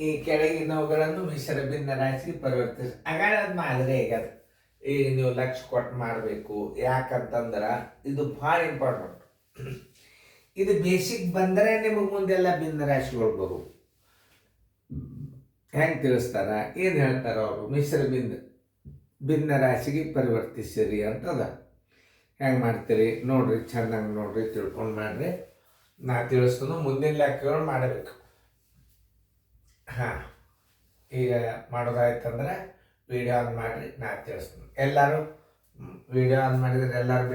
ಈ ಕೆಳಗಿನವುಗಳನ್ನು ಮಿಶ್ರ ಭಿನ್ನ ರಾಶಿಗೆ ಪರಿವರ್ತಿಸಿ ಅಗಾಳದ ಮಾದರಿ ಈಗ ಈಗ ನೀವು ಲಕ್ಷ ಕೊಟ್ಟು ಮಾಡಬೇಕು. ಯಾಕಂತಂದ್ರೆ ಇದು ಭಾಳ ಇಂಪಾರ್ಟೆಂಟ್. ಇದು ಬೇಸಿಕ್ ಬಂದರೆ ನಿಮಗೆ ಮುಂದೆಲ್ಲ ಭಿನ್ನ ರಾಶಿಗಳು ಬರು. ಹೆಂಗೆ ತಿಳಿಸ್ತಾರ, ಏನು ಹೇಳ್ತಾರ ಅವರು, ಮಿಶ್ರ ಭಿನ್ನ ರಾಶಿಗೆ ಪರಿವರ್ತಿಸಿರಿ ಅಂತದ. ಹೆಂಗೆ ಮಾಡ್ತೀರಿ ನೋಡ್ರಿ, ಚೆನ್ನಾಗಿ ನೋಡ್ರಿ, ತಿಳ್ಕೊಂಡು ಮಾಡ್ರಿ. ನಾ ತಿಳಿಸ್ತಾನು ಮುಂದಿನ ಲೆಕ್ಕಗಳು ಮಾಡಬೇಕು. ಹಾಂ, ಈಗ ಮಾಡೋದಾಯ್ತಂದ್ರೆ ವಿಡಿಯೋ ಆನ್ ಮಾಡಿರಿ, ನಾ ತಿಳಿಸ್ತೀನಿ. ಎಲ್ಲರೂ ವಿಡಿಯೋ ಆನ್ ಮಾಡಿದ್ರೆ ಎಲ್ಲರೂ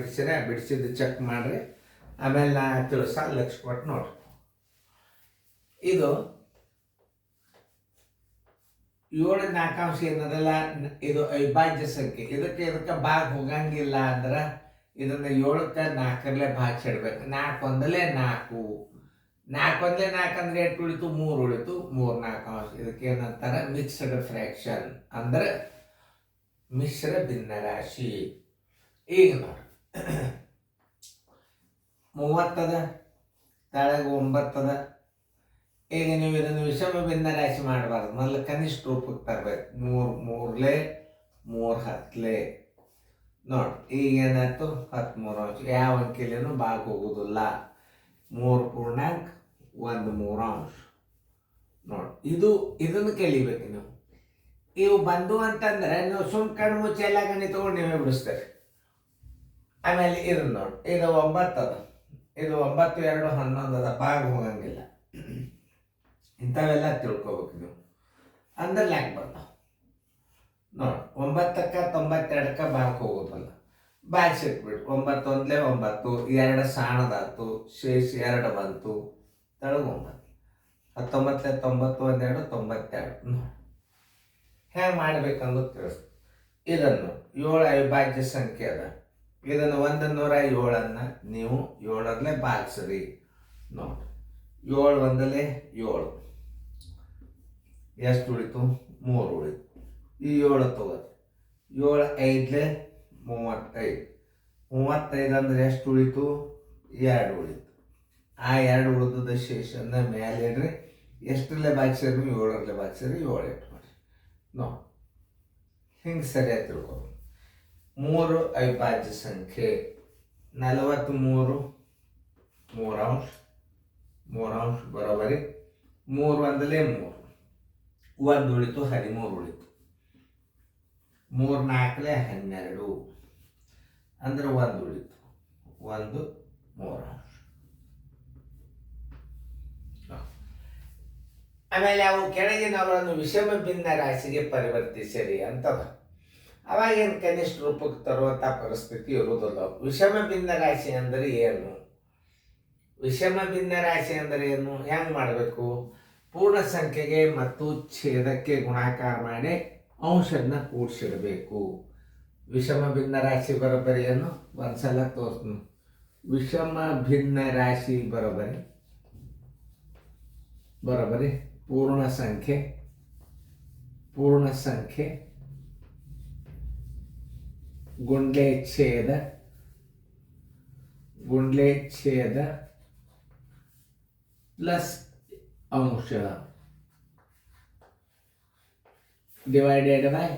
ಬಿಡಿಸಿದ್ದು ಚೆಕ್ ಮಾಡಿರಿ. ಆಮೇಲೆ ನಾ ತಿಳಿಸ ಲಕ್ಷ ಕೊಟ್ಟು ನೋಡ್ರಿ. ಇದು 7 ನಾಲ್ಕಾಂಶ ಏನದಲ್ಲ, ಇದು ಅವಿಭಾಜ್ಯ ಸಂಖ್ಯೆ. ಇದಕ್ಕೆ ಭಾಗ ಹೋಗಂಗಿಲ್ಲ ಅಂದ್ರೆ ಇದನ್ನು 7ಕ್ಕೆ 4ರಲ್ಲೇ ಭಾಗಿಸಿಡ್ಬೇಕು. 4 ಒಂದಲೇ 4, 4 ಒಂದಲೇ 4 ಅಂದ್ರೆ 8 ಉಳಿತು, 3 ಉಳಿತು, 3 ನಾಲ್ಕಾಂಶ. ಇದಕ್ಕೆ ಏನಂತಾರೆ, ಮಿಕ್ಸ್ಡ್ ಫ್ರ್ಯಾಕ್ಷನ್ ಅಂದ್ರೆ ಮಿಶ್ರ ಭಿನ್ನರಾಶಿ. ಈಗ ನೋಡಿ 30 ಅದ, ಕೆಳಗೆ 9 ಅದ. ಈಗ ನೀವು ಇದನ್ನು ವಿಷಮ ಭಿನ್ನ ರಾಶಿ ಮಾಡಬಾರ್ದು, ಮೊದಲು ಕನಿಷ್ಠ ರೂಪಕ್ಕೆ ತರಬೇಕು. 3 3ಲೇ 3 10ಲೇ ನೋಡಿ. ಈಗ ಏನಾಯ್ತು, 13 ಅಂಶ. ಯಾವ ಅಂಕಿಲೇನು ಭಾಗ ಹೋಗೋದಿಲ್ಲ. 3 ಪೂರ್ಣಾಂಕ 1 3 ನೋಡಿ. ಇದನ್ನು ಕಲಿಬೇಕು ನೀವು. ಇವು ಬಂದು ಅಂತಂದ್ರೆ ನೀವು ಕಣ್ಣು ಮುಚ್ಚಿ ಎಲ್ಲ ಗಣಿ ತಗೊಂಡು ನೀವೇ ಬಿಡಿಸ್ತಾರೆ. ಆಮೇಲೆ ಇದನ್ನು ನೋಡಿ, ಇದು 9 ಅದ, ಇದು 9 2 11 ಅದ, ಭಾಗ ಹೋಗಂಗಿಲ್ಲ. ಇಂಥವೆಲ್ಲ ತಿಳ್ಕೊಬೇಕು ನೀವು, ಅಂದ್ರೆ ಲ್ಯಾಕ್ ಬರ್ತಾವ ನೋಡಿ. 9ಕ್ಕೆ 92ಕ್ಕೆ ಭಾಗ ಹೋಗೋದಲ್ಲ, ಭಾಗಿಸಿಟ್ಬಿಟ್ಟು 9 ಒಂದಲೇ 9, 2 ಸಾಣದಾತು, ಶೇಷ 2 ಬಂತು, ತೆಳಗೆ 9. 19 90 12 92 ನೋಡಿ. ಹೇಗೆ ಮಾಡ್ಬೇಕನ್ನೋದು ತಿಳಿಸ್ತು. ಇದನ್ನು 7 ಅವಿಭಾಜ್ಯ ಸಂಖ್ಯೆ ಅದ. ಇದನ್ನು 107 ನೀವು 7ರಲ್ಲೇ ಭಾಗಿಸ್ರಿ ನೋಡಿ. 7 ಒಂದಲೇ 7, ಎಷ್ಟು ಉಳಿತು, 3 ಉಳಿತು. ಈ 7 ತಗೋರಿ. 7 5ಲೇ 35, 35 ಅಂದ್ರೆ ಎಷ್ಟು ಉಳಿತು, 2 ಉಳಿತು. ಆ 2 ಉಳಿದ ಶೇಷನ ಮೇಲೆ ಇಡ್ರಿ. ಎಷ್ಟರಲ್ಲೇ ಭಾಗಿಸಿರಿ, 7ರಲ್ಲೇ ಭಾಗಿಸಿರಿ, 7 ಇಟ್ಟು ಮಾಡಿ ನೋಡಿ. ಹಿಂಗೆ ಸರಿಯಾಗಿ ತಿಳ್ಕೊಬೇಕು. 3 ಅವಿಭಾಜ್ಯ ಸಂಖ್ಯೆ 43 3 ಅಂಶ, 3 ಅಂಶ ಬರೋಬರಿ. 3 ಒಂದಲೇ 3, 1 ಉಳಿತು, 13 ಉಳಿತು. 3 4ಲೇ 12 ಅಂದ್ರೆ 1 ಉಳಿತು, 1 3 ಅಂಶ. ಆಮೇಲೆ ಅವು ಕೆಳಗಿನವರನ್ನು ವಿಷಮ ಭಿನ್ನ ರಾಶಿಗೆ ಪರಿವರ್ತಿಸಿರಿ ಅಂತದ. ಅವಾಗೇನು ಕನಿಷ್ಠ ರೂಪಕ್ಕೆ ತರುವಂಥ ಪರಿಸ್ಥಿತಿ ಇರುವುದಿಲ್ಲ. ವಿಷಮ ಭಿನ್ನ ರಾಶಿ ಅಂದರೆ ಏನು, ವಿಷಮ ಭಿನ್ನ ರಾಶಿ ಅಂದರೆ ಏನು, ಹೆಂಗೆ ಮಾಡಬೇಕು, ಪೂರ್ಣ ಸಂಖ್ಯೆಗೆ ಮತ್ತು ಛೇದಕ್ಕೆ ಗುಣಾಕಾರ ಮಾಡಿ ಅಂಶನ ಕೂಡಿಸಿಡಬೇಕು. ವಿಷಮ ಭಿನ್ನ ರಾಶಿ ಬರೋಬ್ಬರಿಯನ್ನು ಒಂದ್ಸಲ ತೋರಿಸ್ತೀನಿ. ವಿಷಮ ಭಿನ್ನ ರಾಶಿ ಬರೋಬ್ಬರಿ ಪೂರ್ಣ ಸಂಖ್ಯೆ ಗುಂಡ್ಲೆ ಛೇದ ಪ್ಲಸ್ ಅಂಶ ಡಿವೈಡೆಡ್ ಬೈ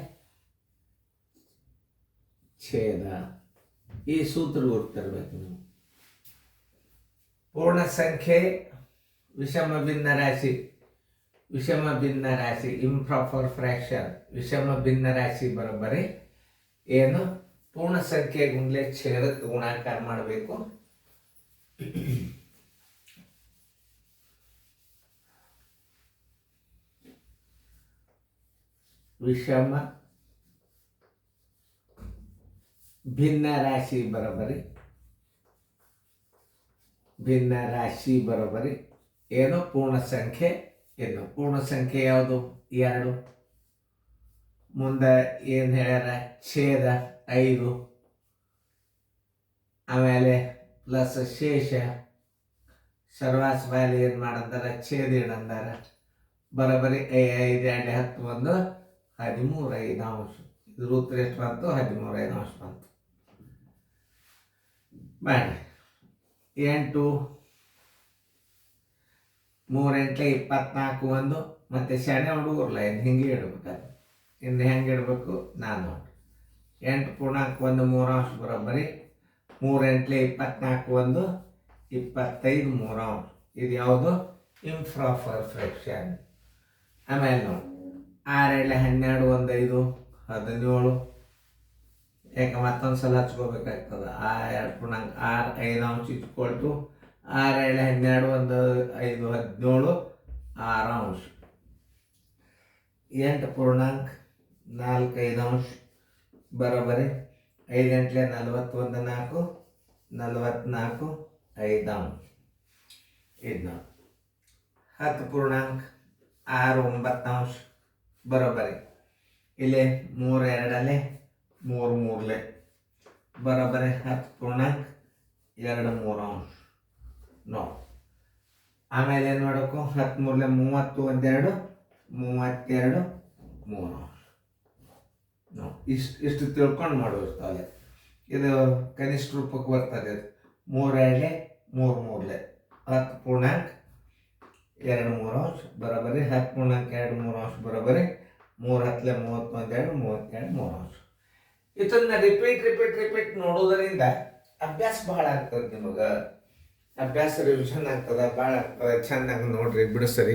ಛೇದ. ಈ ಸೂತ್ರ ಗೊತ್ತಿರಬೇಕು ನೀವು. ಪೂರ್ಣ ಸಂಖ್ಯೆ ವಿಷಮ ಭಿನ್ನ ರಾಶಿ ಇಂಪ್ರಾಪರ್ ಫ್ರ್ಯಾಕ್ಷನ್. ವಿಷಮ ಭಿನ್ನ ರಾಶಿ ಬರೋಬ್ಬರಿ ಏನು, ಪೂರ್ಣ ಸಂಖ್ಯೆ ಗುಂಡ್ಲೆ ಛೇದಕ್ಕೆ ಗುಣಾಕಾರ ಮಾಡಬೇಕು. ವಿಷಮ ಭಿನ್ನ ರಾಶಿ ಬರೋಬ್ಬರಿ ಏನು, ಪೂರ್ಣ ಸಂಖ್ಯೆ ಏನು, ಪೂರ್ಣ ಸಂಖ್ಯೆ ಯಾವುದು, 2. ಮುಂದೆ ಏನು ಹೇಳ್ಯಾರ, ಛೇದ 5, ಆಮೇಲೆ ಪ್ಲಸ್ ಶೇಷ. ಸರ್ವಾಸ ಬಾಯಲ್ಲಿ ಏನು ಮಾಡಂದಾರ, ಛೇದ ಇಡಂದಾರ. ಬರೋಬ್ಬರಿ 5 2 10 1 13 5 ಅಂಶ. ಇದು ಉತ್ತರ ಎಷ್ಟು ಬಂತು, 13 5 ಅಂಶ ಬಂತು. ಮಾಡಿ 8 3 × 24 ಒಂದು. ಮತ್ತು ಶಾಣೆ ಹುಡುಗರ್ಲ ಇನ್ನು ಹಿಂಗೆ ಇಡ್ಬೇಕಾದ್ರೆ ಇನ್ನು ಹೆಂಗೆ ಇಡಬೇಕು ನಾನು 8 ಪೂರ್ಣಾಂಕ 1 3 ಬರೋಬ್ಬರಿ 3 × 24 ಒಂದು 25 3. ಇದು ಯಾವುದು ಇಂಪ್ರಾಪರ್ ಫ್ರಾಕ್ಷನ್. ಆಮೇಲೆ ನೋಡಿ 6 × 12 1 5 17. ಯಾಕೆ ಮತ್ತೊಂದು ಸಲ ಹಚ್ಕೋಬೇಕಾಗ್ತದೆ. 2 ಪೂರ್ಣಾಂಕ 6 5 ಇಟ್ಕೊಳ್ತು 6 × 12 1 5 17 6. 8 ಪೂರ್ಣಾಂಕ 4 5 ಬರೋಬ್ಬರಿ 5 × 41 4 44 5. ಇದು 10 ಪೂರ್ಣಾಂಕ 6 9 ಬರೋಬ್ಬರಿ ಇಲ್ಲಿ 3 2 3 3 ಬರೋಬ್ಬರಿ 10 ಪೂರ್ಣಾಂಕ 2 3 ನೋ. ಆಮೇಲೆ ಏನು ಮಾಡಬೇಕು 10 3 30 1 2 32 3. ನೋ ಇಷ್ಟು ತಿಳ್ಕೊಂಡು ಮಾಡೋದು. ಇದು ಕನಿಷ್ಠ ರೂಪಕ್ಕೆ ಬರ್ತದೆ. 3 2 3 3 10 ಪೂರ್ಣಾಂಕ 2 3 ಬರೋಬ್ಬರಿ 10 ಪೂರ್ಣಾಂಕ 2 3 ಬರೋಬ್ಬರಿ 3 10 31 2 32 ಇದನ್ನ ರಿಪೀಟ್ ನೋಡೋದರಿಂದ ಅಭ್ಯಾಸ ಭಾಳ ಆಗ್ತದೆ. ನಿಮಗೆ ಅಭ್ಯಾಸ ರಿವಿಷನ್ ಆಗ್ತದೆ, ಭಾಳ ಆಗ್ತದೆ. ಚೆನ್ನಾಗಿ ನೋಡ್ರಿ ಬಿಡಿಸ್ರಿ.